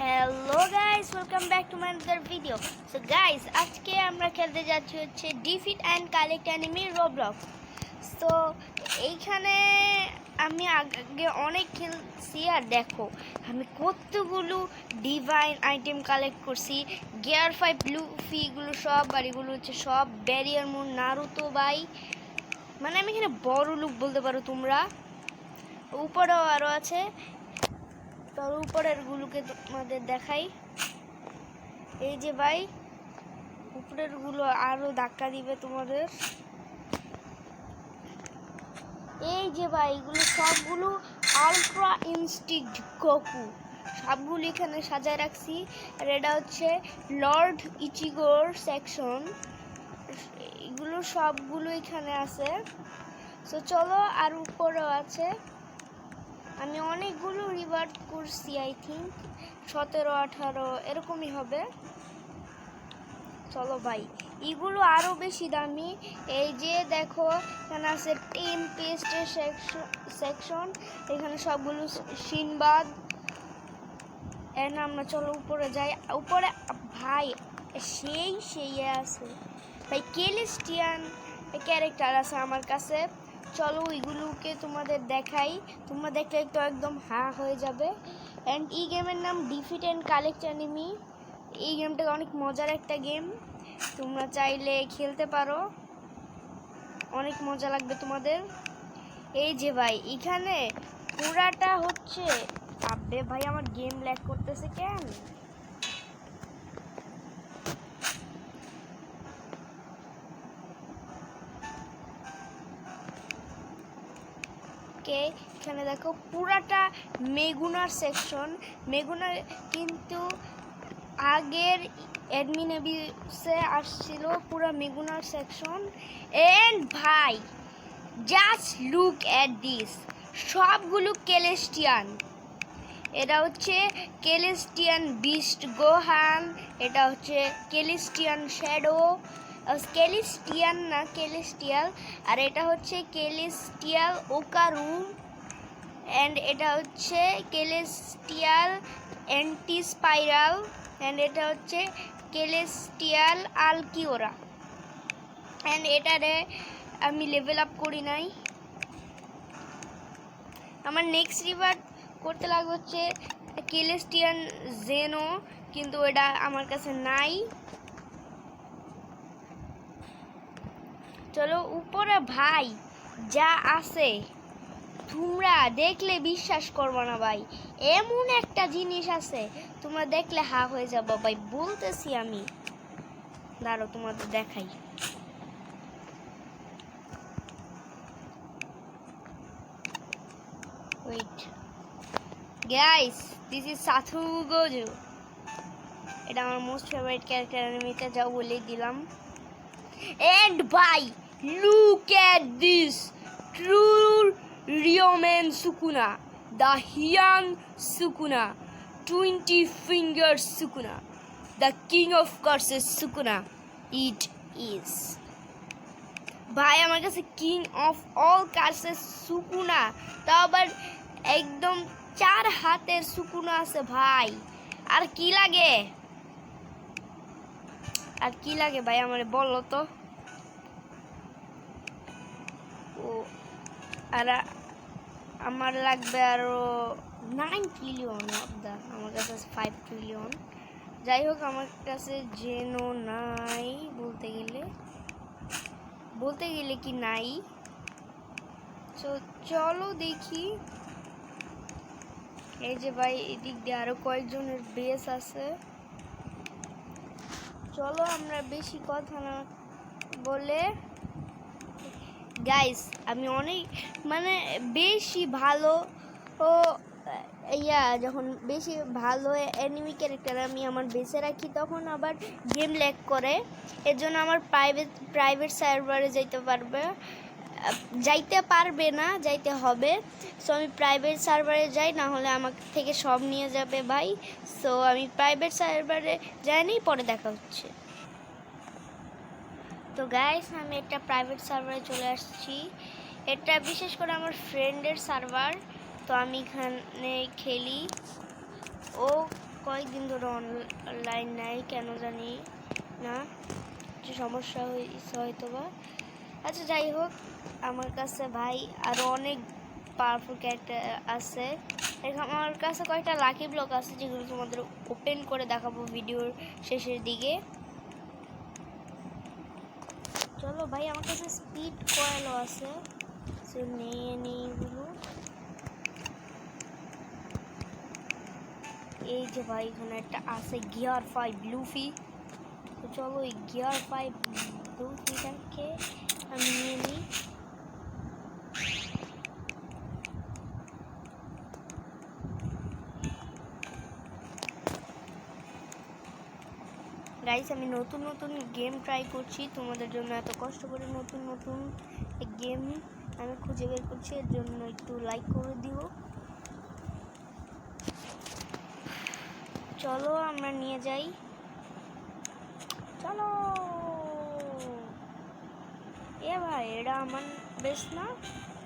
Hello guys, welcome back to my another video. So guys, আজকে আমরা খেলতে যাচ্ছি হচ্ছে defeat and collect enemy Roblox. তো এইখানে আমি আগে অনেক খেলছি, আর দেখো আমি কতগুলো ডিভাইন আইটেম কালেক্ট করছি। গিয়ার 5 লুফিগুলো সব, আর এগুলো হচ্ছে সব ব্যারিয়ার মুন নারুতো বাই, মানে আমি এখানে বড় লুক বলতে পারো তোমরা। উপরেও আরও আছে, তোর উপরের গুলোকে তোমাদের দেখাই। এই যে ভাই, উপরের গুলো আরো ধাক্কা দিবে তোমাদের। এই যে ভাই, এগুলো সবগুলো আলট্রা ইনস্টিংক্ট গোকু, সবগুলো এখানে সাজায় রাখছি। আর এটা হচ্ছে লর্ড ইচিগোর সেকশন, এগুলো সবগুলো এখানে আছে। তো চলো, আর উপরেও আছে। আমি অনেকগুলো রিওয়ার্ড করছি, আই থিঙ্ক 17-18 এরকমই হবে। চলো ভাই, এগুলো আরও বেশি দামি। এই যে দেখো, এখানে আছে টেম্পেস্টের সেকশন, এখানে সবগুলো সিনবাদ। এর আমরা চলো উপরে যাই। উপরে ভাই সেই আছে ভাই, কেলেস্টিয়ান ক্যারেক্টার আছে আমার কাছে। চলো ওইগুলোকে তোমাদের দেখাই, তোমরা দেখলে তো একদম হা হয়ে যাবে। অ্যান্ড এই গেমের নাম ডিফিট অ্যান্ড কালেক্ট অ্যানিমি। এই গেমটা অনেক মজার একটা গেম, তোমরা চাইলে খেলতে পারো, অনেক মজা লাগবে তোমাদের। এই যে ভাই, এখানে পুরাটা হচ্ছে, আবে ভাই আমার গেম ল্যাগ করতেছে কেন? এখানে দেখো পুরাটা মেগুনার সেকশন। মেগুনার কিন্তু আগের অ্যাডমিন এবিসে আসছিল পুরা মেগুনার সেকশন। এন্ড ভাই জাস্ট লুক অ্যাট দিস, সবগুলো কেলেস্টিয়ান। এটা হচ্ছে কেলেস্টিয়ান বিস্ট গোহান, এটা হচ্ছে কেলেস্টিয়ান শ্যাডো, কেলেস্টিয়ান না কেলেস্টিয়াল, আর এটা হচ্ছে কেলেস্টিয়াল ওকারু, অ্যান্ড এটা হচ্ছে কেলেস্টিয়াল অ্যান্টি স্পাইরাল, অ্যান্ড এটা হচ্ছে কেলেস্টিয়াল আলকিওরা। অ্যান্ড এটারে আমি লেভেল আপ করি নাই। আমার নেক্সট রিওয়ার্ড করতে লাগবে হচ্ছে কেলেস্টিয়ান জেনো, কিন্তু এটা আমার কাছে নাই। চলো উপরে ভাই যা আছে তোমরা দেখলে বিশ্বাস করবো না ভাই, এমন একটা জিনিস আছে তোমরা দেখলে হা হয়ে যাবো ভাই, বলতেছি আমি। দাঁড়ো তোমাদের দেখাই। Wait guys, this is Satoru Gojo. এটা আমার মোস্ট ফেভারিট ক্যারেক্টার, আমি এটা যাও বলেই দিলাম। And by look at this true Ryomen Sukuna, the Heian Sukuna, 20 fingers Sukuna, the king of curses Sukuna it is. ভাই আমার কাছে king of all curses Sukuna, তাও আবার একদম 4 হাতের সুকুনা আছে ভাই। আর কি লাগে, আর কি লাগে ভাই আমার বলো তো। ও আর আমার লাগবে আরো 9 ট্রিলিয়ন, আমার কাছে 5 ট্রিলিয়ন। যাই হোক, আমার কাছে জেনো নাই বলতে গেলে কি নাই। তো চলো দেখি। এই যে ভাই, এদিক দিয়ে আরো কয়েকজনের বেস আছে। চলো আমরা বেশি কথা না বলে, গাইস আমি অনেক মানে বেশি ভালো ও যখন বেশি ভালো অ্যানিমি ক্যারেক্টার আমি আমার বেসে রাখি, তখন আবার গেম ল্যাগ করে। এর জন্য আমার প্রাইভেট সার্ভারে যাইতে হবে। সো আমি প্রাইভেট সার্ভারে যাই, না হলে আমার থেকে সব নিয়ে যাবে ভাই। সো আমি প্রাইভেট সার্ভারে যাইনি, পরে দেখা হচ্ছে। তো গাইস, আমি একটা প্রাইভেট সার্ভারে চলে আসছি। এটা বিশেষ করে আমার ফ্রেন্ডের সার্ভার, তো আমি এখানে খেলি। ও কয়েকদিন ধরে অনলাইন নাই, কেন জানি না, কিছু সমস্যা হয়েছে হয়তো বা। আচ্ছা যাই হোক, আমার কাছে ভাই আরও অনেক পাওয়ারফুল ক্যারেক্টার আছে। আমার কাছে কয়েকটা লাকি ব্লক আছে যেগুলো তোমাদের ওপেন করে দেখাবো ভিডিওর শেষের দিকে। চলো ভাই, আমার কাছে স্পিড কয়েলও আছে, সো নিয়ে নিই এগুলো। এই যে ভাই এখানে একটা আছে গিয়ার 5 লুফি, তো চলো এই গিয়ার 5 লুফিটাকে আমি নিয়ে নিই। গাইস, আমি নতুন নতুন গেম ট্রাই করছি তোমাদের জন্য, এত কষ্ট করে নতুন নতুন গেম আমি খুঁজে বের করছি, এর জন্য একটু লাইক করে দিও। চলো আমরা নিয়ে যাই, চলো। এ ভাই এটা আমার বেশ না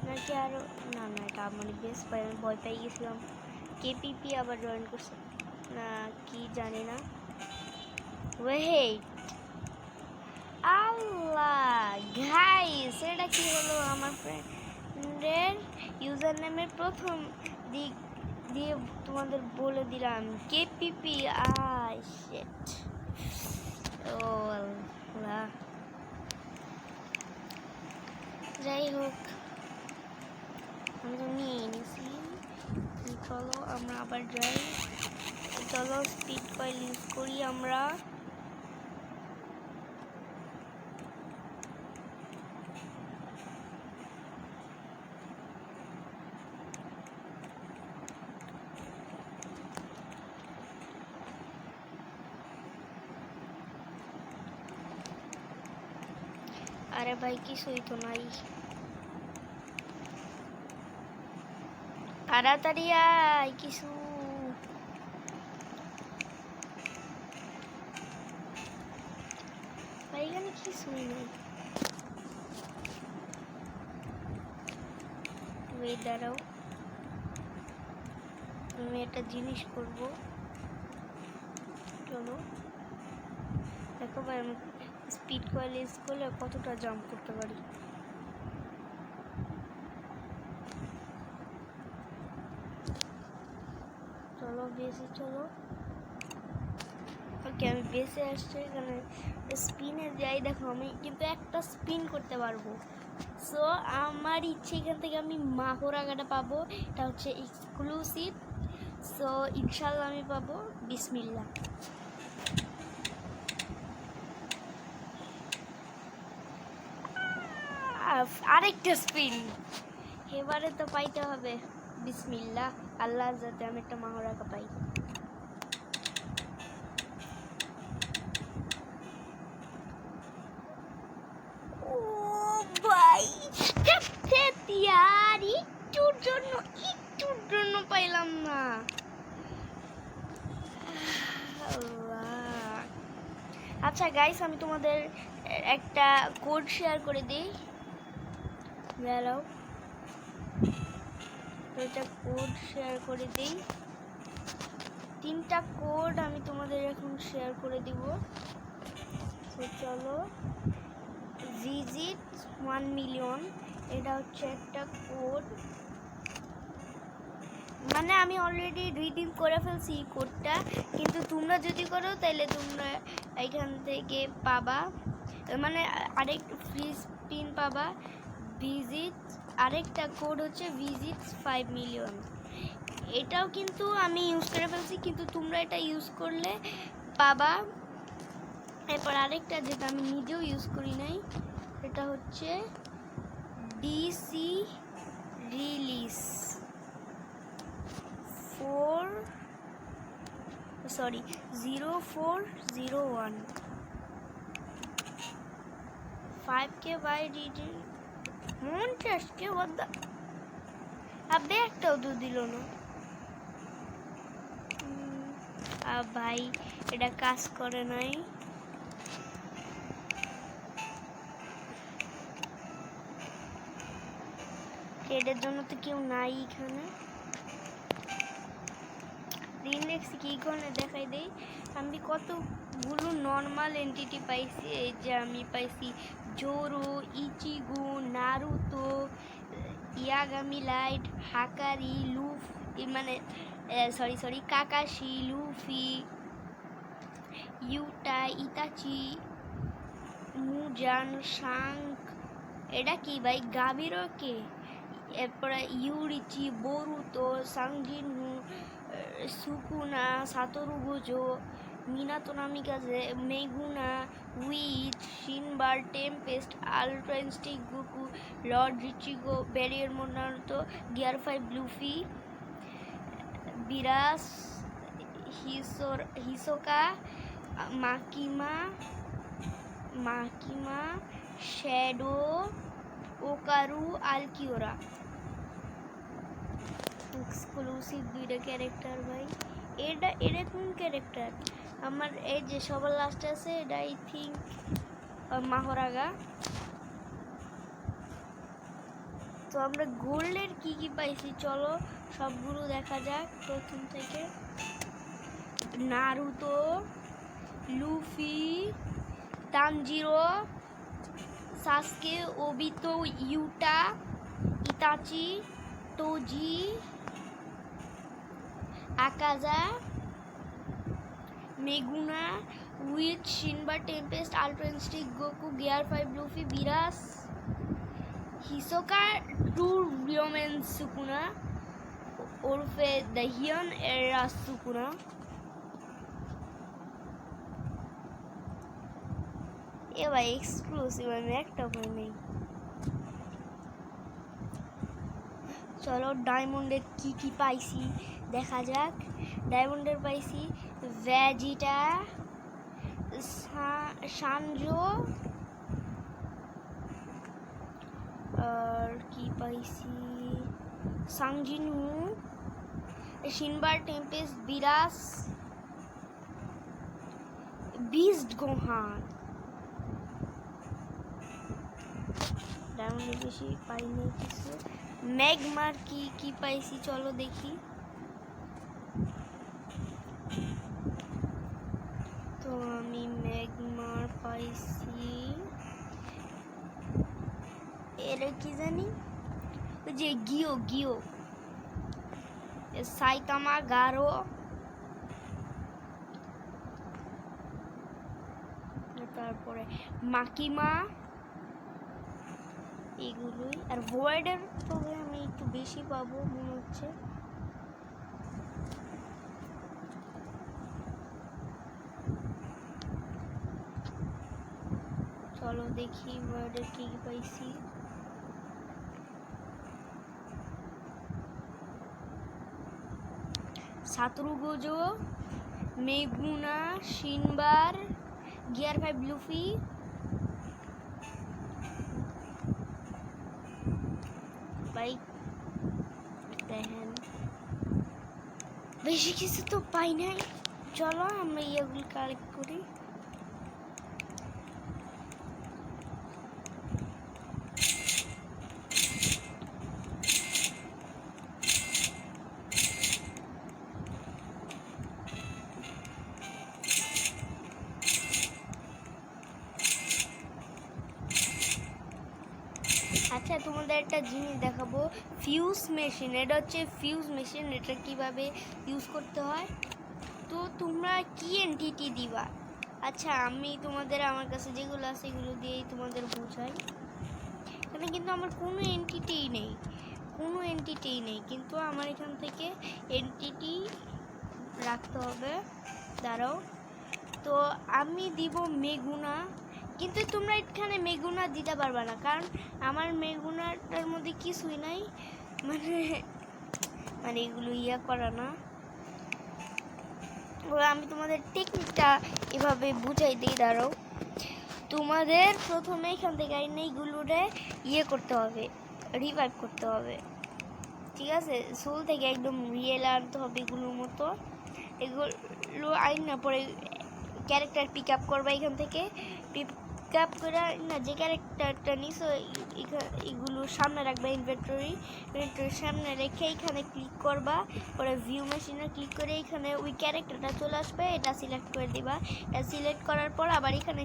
নাকি আরো? না না, এটা আমার বেশ, আমি ভয় পেয়ে গেছিলাম। কেপিপি আবার জয়েন করছে না কি জানি না। ওয়েট, আল্লাহ গাইস, এটা কি হলো? আমার ফ্রেন্ডের ইউজার নেমের প্রথম দিক দিয়ে তোমাদের বলে দিলাম কেপিপি। শিট, ও আল্লাহ। যাই হোক, আমি তো নিয়ে নিয়েছি। চলো আমরা আবার যাই, চলো স্পিড কয়েল ইউজ করি আমরা। আরে ভাই কিছুই তো নাই, তাড়াতাড়ি আয় কিছু। ভাই এখানে কিছুই নেই। ওই দাঁড়াও, আমি একটা জিনিস করব। চলো দেখো ভাই, আমি স্পিড কয়েল ইউজ করলে কতটা জাম্প করতে পারি। চলো বেশি, চলো। ওকে, আমি বেসে আসছি, এখানে স্পিনে যাই। দেখো আমি কিন্তু একটা স্পিন করতে পারবো, সো আমার ইচ্ছে এখান থেকে আমি মাহরাগাটা পাবো, এটা হচ্ছে এক্সক্লুসিভ। সো ইনশাল্লাহ আমি পাবো, বিসমিল্লাহ। আরেকটা স্পিন, এবারে তো পাইতে হবে, বিসমিল্লাহ। আল্লাহ যাতে আমি একটা মাহরাগা পাই। ও ভাই, একটুর জন্য পাইলাম না। আচ্ছা গাইস, আমি তোমাদের একটা কোড শেয়ার করে দিই। দাঁড়াও, এটা কোড শেয়ার করে দিই। 3টা কোড আমি তোমাদের এখন শেয়ার করে দিব। তো চলো, ভিজিট 1 মিলিয়ন, এটা হচ্ছে একটা কোড, মানে আমি অলরেডি রিডিম করে ফেলছি কোডটা, কিন্তু তোমরা যদি করো তাহলে তোমরা এখান থেকে পাবা, মানে আরেক ফ্রি স্পিন পাবা। ভিজিট, আরেকটা কোড হচ্ছে ভিজিট 5 মিলিয়ন, এটাও কিন্তু আমি ইউজ করে ফেলছি, কিন্তু তোমরা এটা ইউজ করলে পাবা। এরপর আরেকটা যেটা আমি নিজেও ইউজ করি নাই, এটা হচ্ছে DC release 0401 5K by DD 50K। আবে একটাও তো দিল না। ভাই এটা কাজ করে নাই। এটার জন্য তো কেউ নাই এখানে। স্পিন লেখছি কি করে দেখাই দেই। আমি কতগুলো নর্মাল এন্টিটি পাইছি। এই যে আমি পাইছি Zoro, Ichigo, Naruto, Yagami Light, Hakari, Luffy মানে sorry Kakashi, Luffy, Yuta, Itachi, Muzan, Shanks, এটা কি ভাই গাবিরো কে, এরপরে Yoruichi, Boruto, Sung Jinwoo, Sukuna, Satoru Gojo, Minato Namikaze, মেগুনা, উইচ, শিনবার, Tempest, Ultra Instinct Goku, lord রিচিগো, Baryon mode Naruto, gear 5 Luffy, Beerus, Hisoka, Makima, Shadow, ওকারু, আলকিওরা। এক্সক্লুসিভ দুইটা ক্যারেক্টার ভাই। এটা কোন ক্যারেক্টার? আমার এই যে সবার লাস্টে আছে এটা আই থিঙ্ক মাহরাগা। তো আমরা গোল্ডের কি কি পাইছি চলো সবগুলো দেখা যাক প্রথম থেকে। Naruto, Luffy, Tanjiro, Sasuke, Obito, Yuta, Itachi, Toji, Akaza, মেগুনা, উইচ, শিনবা, Tempest, Ultra Instinct Goku, gear 5 Luffy, Beerus, Hisoka, টু রিওমেন সুকুনা ওরফে দ্য হিয়ন এরা সুকুনা। এ ভাই এক্সক্লুসিভ আমি একটা পাই নেই। চলো ডায়মন্ডের কি কি পাইছি দেখা যাক। ডায়মন্ডের পাইছি ভেজিটা, সানজো, আর কি পাইছি সাংজিনহু, শিনবার, টেম্পেস্ট, বিরাস, বিস্ট গোহান। ডায়মন্ডের বেশি পাইনি কিছু। ম্যাগমার কি কি পাইছি চলো দেখি। তো আমি ম্যাগমার পাইছি এরা কি জানি ওই যে গিও, সাইতামা, গারো, তারপরে মাকিমা, এগুলোই। আর ভয়েডের তবে আমি একটু বেশি পাবো মনে হচ্ছে। চলো দেখি ভয়েডের কি কি পাইছি। সাতোরু গোজো, মেগুনা, শিনবার, গিয়ার 5 লুফি, ভাই দেখেন বেশি কিছু তো পাই নাই। চলো আমরা এগুলো কালেক্ট করি। আচ্ছা তোমাদের একটা জিনিস দেখাবো, ফিউজ মেশিন। এটা হচ্ছে ফিউজ মেশিন, এটা কিভাবে ইউজ করতে হয়। তো তোমরা কি এন্টিটি দিবা? আচ্ছা আমি তোমাদের আমার কাছে যেগুলো আছে এগুলো দিয়েই তোমাদের বোঝাই। এখানে কিন্তু আমার কোনো এন্টিটিই নেই, কিন্তু আমার এখান থেকে এন্টিটি রাখতে হবে। দাঁড়াও, তো আমি দিব মেগুনা, কিন্তু তোমরা এখানে মেগুনা দিতে পারবে না, কারণ আমার মেগুনাটার মধ্যে কিছুই নাই, মানে এগুলো ইয়া করা না। আমি তোমাদের টেকনিকটা এভাবে বুঝাই দিই। দাঁড়াও, তোমাদের প্রথমে এখান থেকে এইগুলোরে ইয়ে করতে হবে, রিভাইভ করতে হবে, ঠিক আছে? সোল থেকে একদম রিয়েল আনতে হবে এগুলোর মতো। এগুলো আইন না পরে ক্যারেক্টার পিক আপ করবা, এখান থেকে পিক পিক আপ করে না যে ক্যারেক্টারটা নিছো এগুলো সামনে রাখবা, ইনভেন্টরির সামনে রেখে এখানে ক্লিক করবা, পরে ভিউ মেশিনে ক্লিক করে এখানে ওই ক্যারেক্টারটা চলে আসবে, এটা সিলেক্ট করে দিবা। এটা সিলেক্ট করার পর আবার এখানে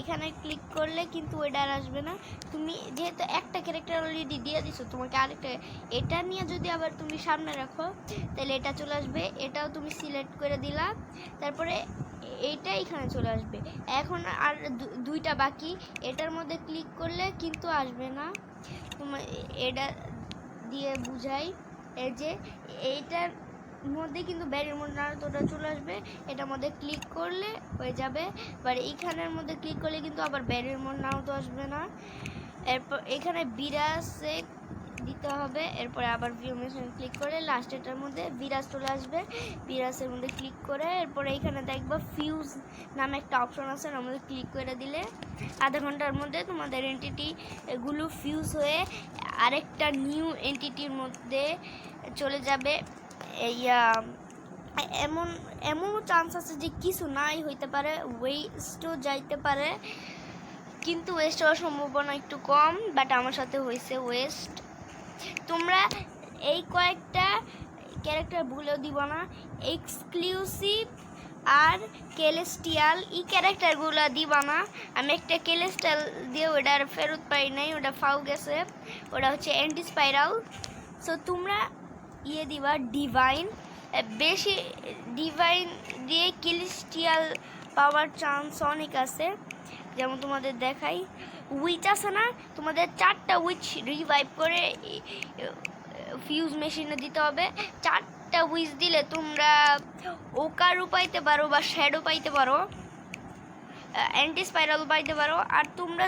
এখানে ক্লিক করলে কিন্তু ওইটা আর আসবে না। তুমি যেহেতু একটা ক্যারেক্টার অলরেডি দিয়ে দিছো, তোমাকে আরেকটা এটা নিয়ে যদি আবার তুমি সামনে রাখো তাহলে এটা চলে আসবে। এটাও তুমি সিলেক্ট করে দিলা, তারপরে এইটা এখানে চলে আসবে। এখন আর দুইটা বাকি, এটার মধ্যে ক্লিক করলে কিন্তু আসবে না। তোমার এটা দিয়ে বুঝাই, এই যে এইটার মধ্যে কিন্তু ব্যারিয়ার মধ্যে নারুতোটা চলে আসবে, এটার মধ্যে ক্লিক করলে হয়ে যাবে। এবার এইখানের মধ্যে ক্লিক করলে কিন্তু আবার ব্যারিয়ার মধ্যে নারুতো আসবে না। এরপর এখানে বিরাসে দিতে হবে, এরপরে আবার ভিউ মেশিন ক্লিক করে লাস্ট এটার মধ্যে বিরাস চলে আসবে। বিরাসের মধ্যে ক্লিক করে এরপরে এখানে দেখবা ফিউজ নামে একটা অপশন আছে, এর মধ্যে ক্লিক করে দিলে আধা ঘন্টার মধ্যে তোমাদের এন্টিটি এগুলো ফিউজ হয়ে আরেকটা নিউ এন্টিটির মধ্যে চলে যাবে। এমনও চান্স আছে যে কিছু নাই হইতে পারে, ওয়েস্টও যাইতে পারে, কিন্তু ওয়েস্ট হওয়ার সম্ভাবনা একটু কম, বাট আমার সাথে হয়েছে ওয়েস্ট। তোমরা এই কয়েকটা ক্যারেক্টার ভুলেও দিব না, এক্সক্লুসিভ আর কেলেস্টিয়াল এই ক্যারেক্টারগুলো দিবা না। আমি একটা কেলেস্টিয়াল দিয়ে ওটার ফেরত পাই নাই, ওটা ফাউ গেছে, ওটা হচ্ছে অ্যান্টি স্পাইরাল। সো তোমরা দিবা ডিভাইন, বেশি ডিভাইন দিয়ে কেলেস্টিয়াল পাওয়ার চান্স অনেক আছে। যেমন তোমাদের দেখাই, উইচ আছে না, তোমাদের 4টা উইচ রিভাইভ করে ফিউজ মেশিনে দিতে হবে। 4টা উইচ দিলে তোমরা ওকারও পাইতে পারো বা শ্যাডো পাইতে পারো, অ্যান্টি স্পাইরাল পাইতে পারো। আর তোমরা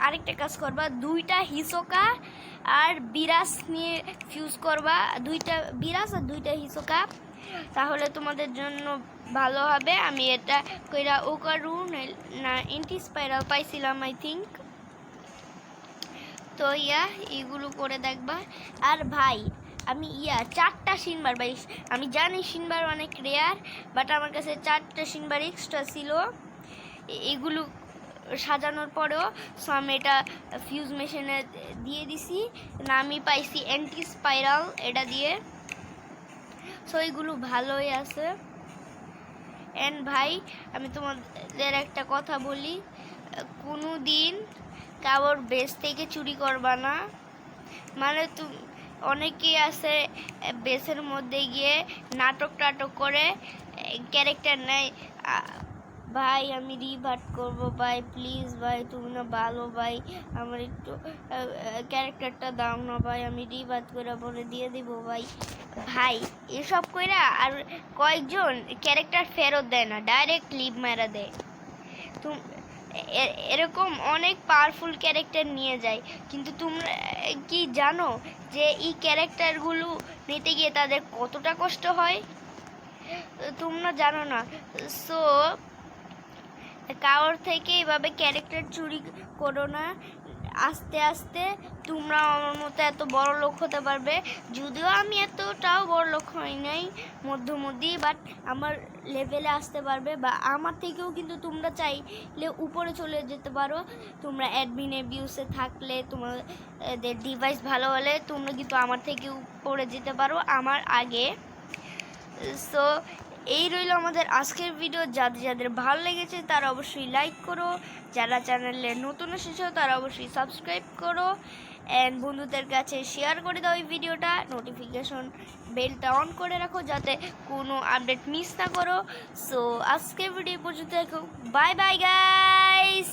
আরেকটা কাজ করবা, 2টা হিসোকা আর বিরাস নিয়ে ফিউজ করবা, 2টা বিরাস আর 2টা হিসোকা, তাহলে তোমাদের জন্য ভালো হবে। আমি এটা কইরা ওকারু না অ্যান্টি স্পাইরাল পাইছিলাম আই থিঙ্ক। তো এইগুলো করে দেখবা। আর ভাই আমি 4টা সিনবার ভাই, আমি জানি সিনবার অনেক রেয়ার, বাট আমার কাছে 4টা সিনবার এক্সট্রা ছিল এগুলো সাজানোর পরেও। সো আমি এটা ফিউজ মেশিনে দিয়ে দিছি না, আমি পাইছি অ্যান্টি স্পাইরাল এটা দিয়ে। সো এইগুলো ভালোই আছে। অ্যান্ড ভাই আমি তোমাদের একটা কথা বলি, কোনো দিন কারোর বেস থেকে চুরি করবা না। মানে অনেকেই আছে বেসের মধ্যে গিয়ে নাটক করে ক্যারেক্টার নেয়, ভাই আমি রিভার্ট করবো ভাই, প্লিজ ভাই তুমি না ভালো ভাই, আমার একটু ক্যারেক্টারটা দাও না ভাই, আমি রিভার্ট করে পরে দিয়ে দিব ভাই। ভাই এসব কইরা আর কয়েকজন ক্যারেক্টার ফেরত দেয় না, ডাইরেক্ট লিভ মারা দেয়। এরকম অনেক পাওয়ারফুল ক্যারেক্টার নিয়ে যায়, কিন্তু তোমরা কি জানো যে এই ক্যারেক্টারগুলো নিতে গিয়ে তাদের কতটা কষ্ট হয়? তোমরা জানো না। সো কারোর থেকে এভাবে ক্যারেক্টার চুরি করো না, আস্তে আস্তে তোমরা আমার মতো এত বড় লোক হতে পারবে। যদিও আমি এতটাও বড় লোক হই নাই, মধ্যমধ্যেই, বাট আমার লেভেলে আসতে পারবে, বা আমার থেকেও কিন্তু তোমরা চাইলে উপরে চলে যেতে পারো। তোমরা অ্যাডমিন অ্যাবিউসে থাকলে, তোমাদের ডিভাইস ভালো হলে তোমরা কিন্তু আমার থেকে উপরে যেতে পারো, আমার আগে। সো এই রইল আমাদের আজকের ভিডিও। যাদের ভালো লেগেছে তারা অবশ্যই লাইক করো, যারা চ্যানেলে নতুন এসেছো তারা অবশ্যই সাবস্ক্রাইব করো, অ্যান্ড বন্ধুদের কাছে শেয়ার করে দাও এই ভিডিওটা। নোটিফিকেশন বেলটা অন করে রাখো যাতে কোনো আপডেট মিস না করো। সো আজকের ভিডিও পর্যন্ত, বাই বাই গাইস।